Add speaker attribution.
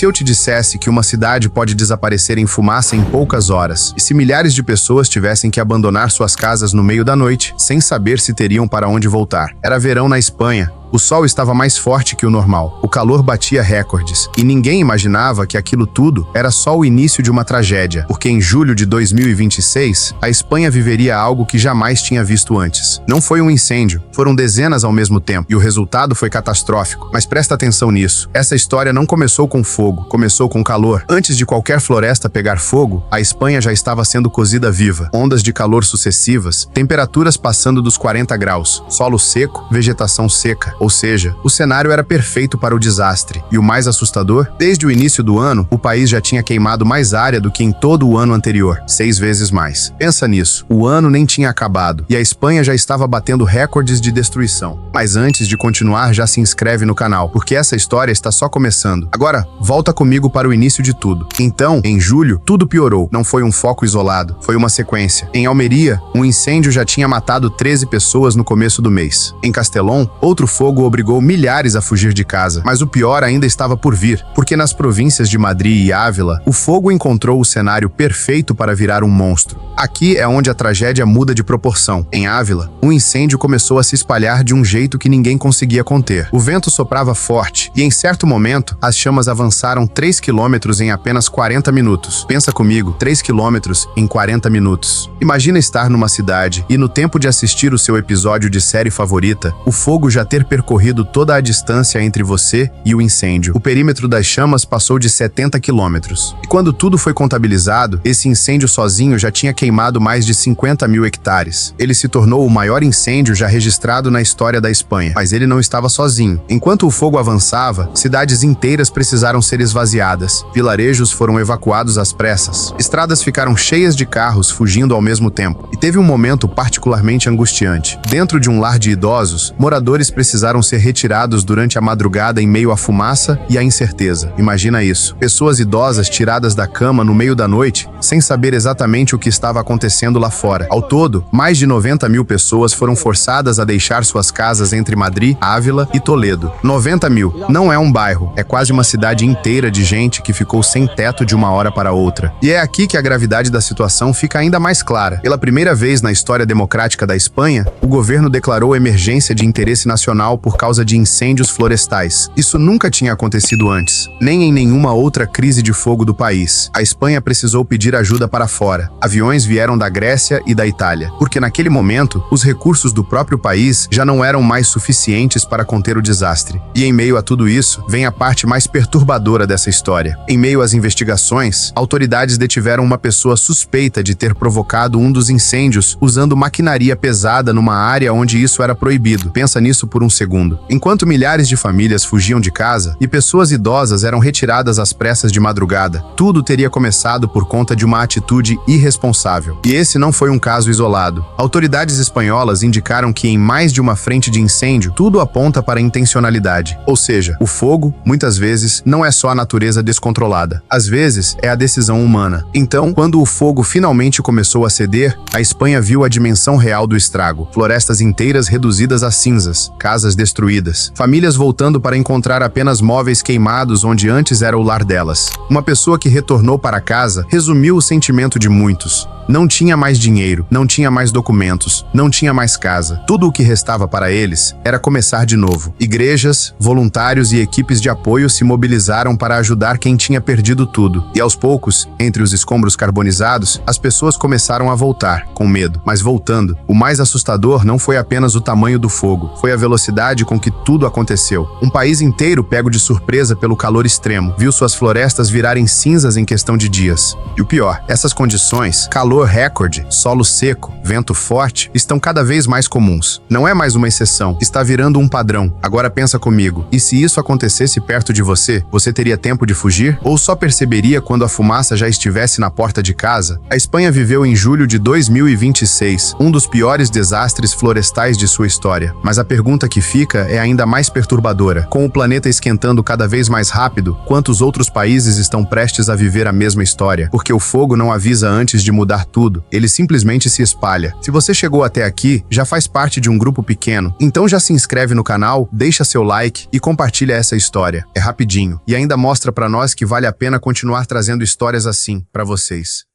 Speaker 1: se eu te dissesse que uma cidade pode desaparecer em fumaça em poucas horas, e se milhares de pessoas tivessem que abandonar suas casas no meio da noite, sem saber se teriam para onde voltar? Era verão na Espanha. O sol estava mais forte que o normal, o calor batia recordes, e ninguém imaginava que aquilo tudo era só o início de uma tragédia, porque em julho de 2026, a Espanha viveria algo que jamais tinha visto antes. Não foi um incêndio, foram dezenas ao mesmo tempo, e o resultado foi catastrófico. Mas presta atenção nisso, essa história não começou com fogo, começou com calor. Antes de qualquer floresta pegar fogo, a Espanha já estava sendo cozida viva. Ondas de calor sucessivas, temperaturas passando dos 40 graus, solo seco, vegetação seca. Ou seja, o cenário era perfeito para o desastre. E o mais assustador, desde o início do ano, o país já tinha queimado mais área do que em todo o ano anterior, 6 vezes mais. Pensa nisso, o ano nem tinha acabado, e a Espanha já estava batendo recordes de destruição. Mas antes de continuar, já se inscreve no canal, porque essa história está só começando. Agora, volta comigo para o início de tudo. Então, em julho, tudo piorou. Não foi um foco isolado, foi uma sequência. Em Almeria, um incêndio já tinha matado 13 pessoas no começo do mês. Em Castelão, outro fogo obrigou milhares a fugir de casa, mas o pior ainda estava por vir, porque nas províncias de Madrid e Ávila, o fogo encontrou o cenário perfeito para virar um monstro. Aqui é onde a tragédia muda de proporção. Em Ávila, um incêndio começou a se espalhar de um jeito que ninguém conseguia conter. O vento soprava forte e, em certo momento, as chamas avançaram 3 quilômetros em apenas 40 minutos. Pensa comigo, 3 quilômetros em 40 minutos. Imagina estar numa cidade e, no tempo de assistir o seu episódio de série favorita, o fogo já ter percorrido toda a distância entre você e o incêndio. O perímetro das chamas passou de 70 quilômetros. E quando tudo foi contabilizado, esse incêndio sozinho já tinha queimado mais de 50 mil hectares. Ele se tornou o maior incêndio já registrado na história da Espanha. Mas ele não estava sozinho. Enquanto o fogo avançava, cidades inteiras precisaram ser esvaziadas. Vilarejos foram evacuados às pressas. Estradas ficaram cheias de carros fugindo ao mesmo tempo. E teve um momento particularmente angustiante. Dentro de um lar de idosos, moradores precisaram ser retirados durante a madrugada em meio à fumaça e à incerteza. Imagina isso. Pessoas idosas tiradas da cama no meio da noite, sem saber exatamente o que estava acontecendo lá fora. Ao todo, mais de 90 mil pessoas foram forçadas a deixar suas casas entre Madrid, Ávila e Toledo. 90 mil. Não é um bairro, é quase uma cidade inteira de gente que ficou sem teto de uma hora para outra. E é aqui que a gravidade da situação fica ainda mais clara. Pela primeira vez na história democrática da Espanha, o governo declarou emergência de interesse nacional por causa de incêndios florestais. Isso nunca tinha acontecido antes, nem em nenhuma outra crise de fogo do país. A Espanha precisou pedir ajuda para fora. Aviões vieram da Grécia e da Itália, porque naquele momento, os recursos do próprio país já não eram mais suficientes para conter o desastre. E em meio a tudo isso, vem a parte mais perturbadora dessa história. Em meio às investigações, autoridades detiveram uma pessoa suspeita de ter provocado um dos incêndios usando maquinaria pesada numa área onde isso era proibido. Pensa nisso por um segundo. Enquanto milhares de famílias fugiam de casa e pessoas idosas eram retiradas às pressas de madrugada, tudo teria começado por conta de uma atitude irresponsável. E esse não foi um caso isolado. Autoridades espanholas indicaram que em mais de uma frente de incêndio, tudo aponta para intencionalidade. Ou seja, o fogo, muitas vezes, não é só a natureza descontrolada. Às vezes, é a decisão humana. Então, quando o fogo finalmente começou a ceder, a Espanha viu a dimensão real do estrago. Florestas inteiras reduzidas a cinzas, casas destruídas, famílias voltando para encontrar apenas móveis queimados onde antes era o lar delas. Uma pessoa que retornou para casa resumiu o sentimento de muitos. Não tinha mais dinheiro, não tinha mais documentos, não tinha mais casa. Tudo o que restava para eles era começar de novo. Igrejas, voluntários e equipes de apoio se mobilizaram para ajudar quem tinha perdido tudo. E aos poucos, entre os escombros carbonizados, as pessoas começaram a voltar, com medo. Mas voltando, o mais assustador não foi apenas o tamanho do fogo, foi a velocidade com que tudo aconteceu. Um país inteiro pego de surpresa pelo calor extremo, viu suas florestas virarem cinzas em questão de dias. E o pior, essas condições, calor recorde, solo seco, vento forte, estão cada vez mais comuns. Não é mais uma exceção, está virando um padrão. Agora pensa comigo, e se isso acontecesse perto de você, você teria tempo de fugir? Ou só perceberia quando a fumaça já estivesse na porta de casa? A Espanha viveu em julho de 2026, um dos piores desastres florestais de sua história. Mas a pergunta que fica é ainda mais perturbadora. Com o planeta esquentando cada vez mais rápido, quantos outros países estão prestes a viver a mesma história? Porque o fogo não avisa antes de mudar controlar tudo, ele simplesmente se espalha. Se você chegou até aqui, já faz parte de um grupo pequeno, então já se inscreve no canal, deixa seu like e compartilha essa história. É rapidinho e ainda mostra pra nós que vale a pena continuar trazendo histórias assim pra vocês.